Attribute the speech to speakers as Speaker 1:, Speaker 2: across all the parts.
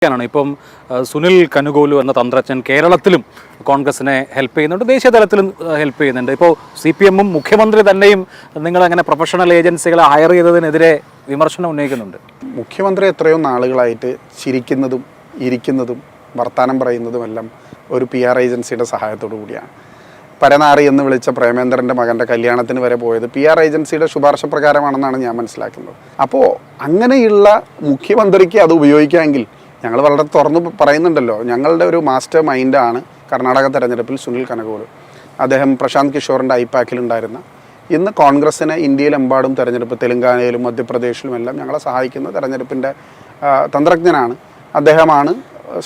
Speaker 1: ാണ് ഇപ്പം സുനിൽ കനുകോലു എന്ന തന്ത്രജ്ഞൻ കേരളത്തിലും കോൺഗ്രസിനെ ഹെൽപ്പ് ചെയ്യുന്നുണ്ട്, ദേശീയ തലത്തിലും ഹെൽപ്പ് ചെയ്യുന്നുണ്ട്. ഇപ്പോൾ CPM-ഉം മുഖ്യമന്ത്രി തന്നെയും നിങ്ങളങ്ങനെ പ്രൊഫഷണൽ ഏജൻസികളെ ഹയർ ചെയ്തതിനെതിരെ വിമർശനം ഉന്നയിക്കുന്നുണ്ട്.
Speaker 2: മുഖ്യമന്ത്രി എത്രയോ നാളുകളായിട്ട് ചിരിക്കുന്നതും ഇരിക്കുന്നതും വർത്തമാനം പറയുന്നതുമെല്ലാം ഒരു PR ഏജൻസിയുടെ സഹായത്തോടു കൂടിയാണ്. പരനാറി എന്ന് വിളിച്ച പ്രേമേന്ദ്രൻ്റെ മകൻ്റെ കല്യാണത്തിന് വരെ പോയത് PR ഏജൻസിയുടെ ശുപാർശ പ്രകാരമാണെന്നാണ് ഞാൻ മനസ്സിലാക്കുന്നത്. അപ്പോൾ അങ്ങനെയുള്ള മുഖ്യമന്ത്രിക്ക് അത് ഉപയോഗിക്കാമെങ്കിൽ ഞങ്ങൾ വളരെ തുറന്ന് പറയുന്നുണ്ടല്ലോ, ഞങ്ങളുടെ ഒരു മാസ്റ്റർ മൈൻഡാണ് കർണാടക തെരഞ്ഞെടുപ്പിൽ സുനിൽ കനുകോലു. അദ്ദേഹം പ്രശാന്ത് കിഷോറിൻ്റെ ഐപാക്കിലുണ്ടായിരുന്ന, ഇന്ന് കോൺഗ്രസിനെ ഇന്ത്യയിലെമ്പാടും തെരഞ്ഞെടുപ്പ് തെലങ്കാനയിലും മധ്യപ്രദേശിലും എല്ലാം ഞങ്ങളെ സഹായിക്കുന്ന തെരഞ്ഞെടുപ്പിൻ്റെ തന്ത്രജ്ഞനാണ്. അദ്ദേഹമാണ്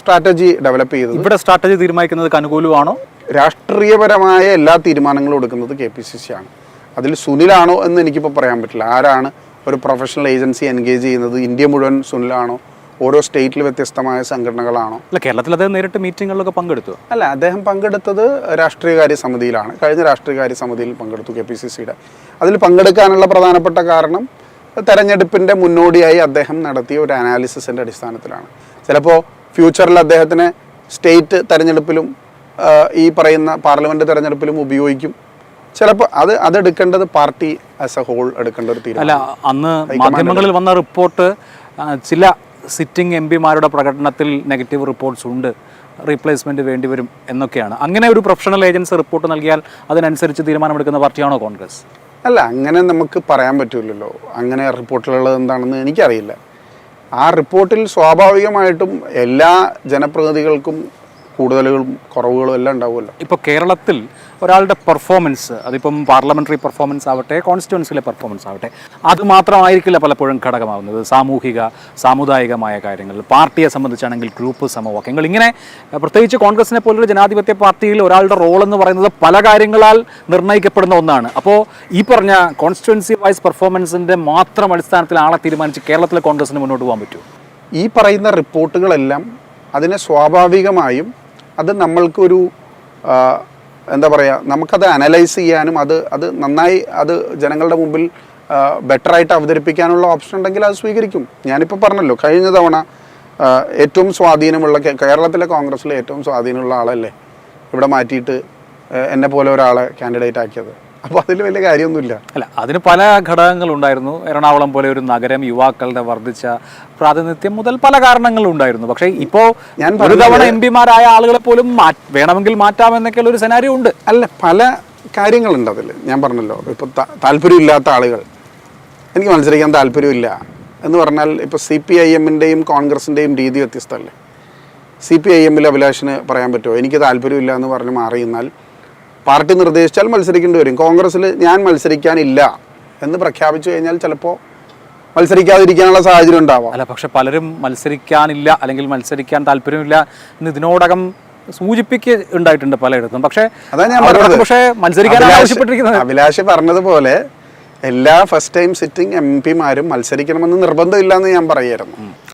Speaker 2: സ്ട്രാറ്റജി ഡെവലപ്പ് ചെയ്തത്.
Speaker 1: ഇവിടെ സ്ട്രാറ്റജി തീരുമാനിക്കുന്നത് കനുകോലു ആണോ?
Speaker 2: രാഷ്ട്രീയപരമായ എല്ലാ തീരുമാനങ്ങളും എടുക്കുന്നത് KPCC ആണ്. അതിൽ സുനിലാണോ എന്ന് എനിക്കിപ്പോൾ പറയാൻ പറ്റില്ല. ആരാണ് ഒരു പ്രൊഫഷണൽ ഏജൻസി എൻഗേജ് ചെയ്യുന്നത്? ഇന്ത്യ മുഴുവൻ സുനിലാണോ? ഓരോ സ്റ്റേറ്റിൽ വ്യത്യസ്തമായ സംഘടനകളാണോ?
Speaker 1: അല്ല, കേരളത്തിൽ അദ്ദേഹം നേരിട്ട് മീറ്റിങ്ങുകളിലൊക്കെ പങ്കെടുത്തു.
Speaker 2: അല്ല, അദ്ദേഹം പങ്കെടുത്തത് രാഷ്ട്രീയകാര്യ സമിതിയിലാണ്. കഴിഞ്ഞ രാഷ്ട്രീയകാര്യ സമിതിയിൽ പങ്കെടുത്തു KPCC-യുടെ. അതിൽ പങ്കെടുക്കാനുള്ള പ്രധാനപ്പെട്ട കാരണം തെരഞ്ഞെടുപ്പിൻ്റെ മുന്നോടിയായി അദ്ദേഹം നടത്തിയ ഒരു അനാലിസിസിൻ്റെ അടിസ്ഥാനത്തിലാണ്. ചിലപ്പോൾ ഫ്യൂച്ചറിൽ അദ്ദേഹത്തിന് സ്റ്റേറ്റ് തെരഞ്ഞെടുപ്പിലും ഈ പറയുന്ന പാർലമെൻറ്റ് തെരഞ്ഞെടുപ്പിലും ഉപയോഗിക്കും. ചിലപ്പോൾ അതെടുക്കേണ്ടത് പാർട്ടി ആസ് എ ഹോൾ എടുക്കേണ്ട ഒരു തീരുമാനം.
Speaker 1: അല്ല, അന്ന് മാധ്യമങ്ങളിൽ വന്ന റിപ്പോർട്ട് ചില സിറ്റിംഗ് MP-മാരുടെ പ്രകടനത്തിൽ നെഗറ്റീവ് റിപ്പോർട്ട്സ് ഉണ്ട്, റീപ്ലേസ്മെൻറ്റ് വേണ്ടിവരും എന്നൊക്കെയാണ്. അങ്ങനെ ഒരു പ്രൊഫഷണൽ ഏജൻസി റിപ്പോർട്ട് നൽകിയാൽ അതിനനുസരിച്ച് തീരുമാനമെടുക്കുന്ന പാർട്ടിയാണോ കോൺഗ്രസ്?
Speaker 2: അല്ല, അങ്ങനെ നമുക്ക് പറയാൻ പറ്റില്ലല്ലോ. അങ്ങനെ റിപ്പോർട്ടിലുള്ളത് എന്താണെന്ന് എനിക്കറിയില്ല. ആ റിപ്പോർട്ടിൽ സ്വാഭാവികമായിട്ടും എല്ലാ ജനപ്രതിനിധികൾക്കും കൂടുതലുകളും കുറവുകളും എല്ലാം ഉണ്ടാവുമല്ലോ.
Speaker 1: ഇപ്പോൾ കേരളത്തിൽ ഒരാളുടെ പെർഫോമൻസ്, അതിപ്പം പാർലമെൻ്ററി പെർഫോമൻസ് ആവട്ടെ, കോൺസ്റ്റിറ്റ്യുവൻസിലെ പെർഫോമൻസ് ആവട്ടെ, അത് മാത്രമായിരിക്കില്ല പലപ്പോഴും ഘടകമാവുന്നത്. സാമുദായികമായ കാര്യങ്ങൾ, പാർട്ടിയെ സംബന്ധിച്ചാണെങ്കിൽ ഗ്രൂപ്പ് സമവാക്യങ്ങൾ, ഇങ്ങനെ പ്രത്യേകിച്ച് കോൺഗ്രസിനെ പോലൊരു ജനാധിപത്യ പാർട്ടിയിൽ ഒരാളുടെ റോൾ എന്ന് പറയുന്നത് പല കാര്യങ്ങളാൽ നിർണ്ണയിക്കപ്പെടുന്ന ഒന്നാണ്. അപ്പോൾ ഈ പറഞ്ഞ കോൺസ്റ്റിറ്റ്യുവൻസി വൈസ് പെർഫോമൻസിൻ്റെ മാത്രം അടിസ്ഥാനത്തിൽ ആളെ തീരുമാനിച്ച് കേരളത്തിലെ കോൺഗ്രസിന് മുന്നോട്ട് പോകാൻ പറ്റുമോ?
Speaker 2: ഈ പറയുന്ന റിപ്പോർട്ടുകളെല്ലാം അതിനെ സ്വാഭാവികമായും അത് നമ്മൾക്കൊരു എന്താ പറയുക, നമുക്കത് അനലൈസ് ചെയ്യാനും അത് നന്നായി അത് ജനങ്ങളുടെ മുമ്പിൽ ബെറ്ററായിട്ട് അവതരിപ്പിക്കാനുള്ള ഓപ്ഷൻ ഉണ്ടെങ്കിൽ അത് സ്വീകരിക്കും. ഞാനിപ്പോൾ പറഞ്ഞല്ലോ, കഴിഞ്ഞ തവണ ഏറ്റവും സ്വാധീനമുള്ള കേരളത്തിലെ കോൺഗ്രസ്സിലെ ഏറ്റവും സ്വാധീനമുള്ള ആളല്ലേ ഇവിടെ മാറ്റിയിട്ട് എന്നെ പോലെ ഒരാളെ കാൻഡിഡേറ്റ് ആക്കിയത്. അപ്പോൾ അതിൽ വലിയ കാര്യമൊന്നുമില്ല.
Speaker 1: അല്ല, അതിന് പല ഘടകങ്ങളുണ്ടായിരുന്നു. എറണാകുളം പോലെ ഒരു നഗരം, യുവാക്കളുടെ വർദ്ധിച്ച പ്രാതിനിധ്യം മുതൽ പല കാരണങ്ങളുണ്ടായിരുന്നു. പക്ഷേ ഇപ്പോൾ ഒരു തവണ MP-മാരായ ആളുകളെ പോലും വേണമെങ്കിൽ മാറ്റാമെന്നൊക്കെയുള്ള ഒരു സെനാരിയോ ഉണ്ട്.
Speaker 2: അല്ല, പല കാര്യങ്ങളുണ്ട് അതിൽ. ഞാൻ പറഞ്ഞല്ലോ, ഇപ്പോൾ താല്പര്യമില്ലാത്ത ആളുകൾ, എനിക്ക് മത്സരിക്കാൻ താല്പര്യമില്ല എന്ന് പറഞ്ഞാൽ, ഇപ്പോൾ CPIM-ൻ്റെയും കോൺഗ്രസിൻ്റെയും രീതി വ്യത്യസ്തമല്ലേ. CPIM-ൽ അഭിലാഷിന് പറയാൻ പറ്റുമോ എനിക്ക് താല്പര്യമില്ല എന്ന് പറഞ്ഞ് മാറിയെന്നാൽ പാർട്ടി നിർദ്ദേശിച്ചാൽ മത്സരിക്കേണ്ടി വരും. കോൺഗ്രസ്സിൽ ഞാൻ മത്സരിക്കാനില്ല എന്ന് പ്രഖ്യാപിച്ചു കഴിഞ്ഞാൽ ചിലപ്പോൾ മത്സരിക്കാതിരിക്കാനുള്ള സാഹചര്യം ഉണ്ടാവാം.
Speaker 1: അല്ല, പക്ഷെ പലരും മത്സരിക്കാനില്ല അല്ലെങ്കിൽ മത്സരിക്കാൻ താല്പര്യമില്ല എന്ന് ഇതിനോടകം ഉണ്ടായിട്ടുണ്ട് പലയിടത്തും. പക്ഷേ
Speaker 2: അതാ ഞാൻ പറഞ്ഞത്,
Speaker 1: പക്ഷേ മത്സരിക്കാൻ ആവശ്യപ്പെട്ടിരിക്കുന്നത്
Speaker 2: അഭിലാഷ് പറഞ്ഞതുപോലെ എല്ലാ ഫസ്റ്റ് ടൈം സിറ്റിംഗ് MP-മാരും മത്സരിക്കണമെന്ന് നിർബന്ധമില്ല എന്ന് ഞാൻ പറയായിരുന്നു.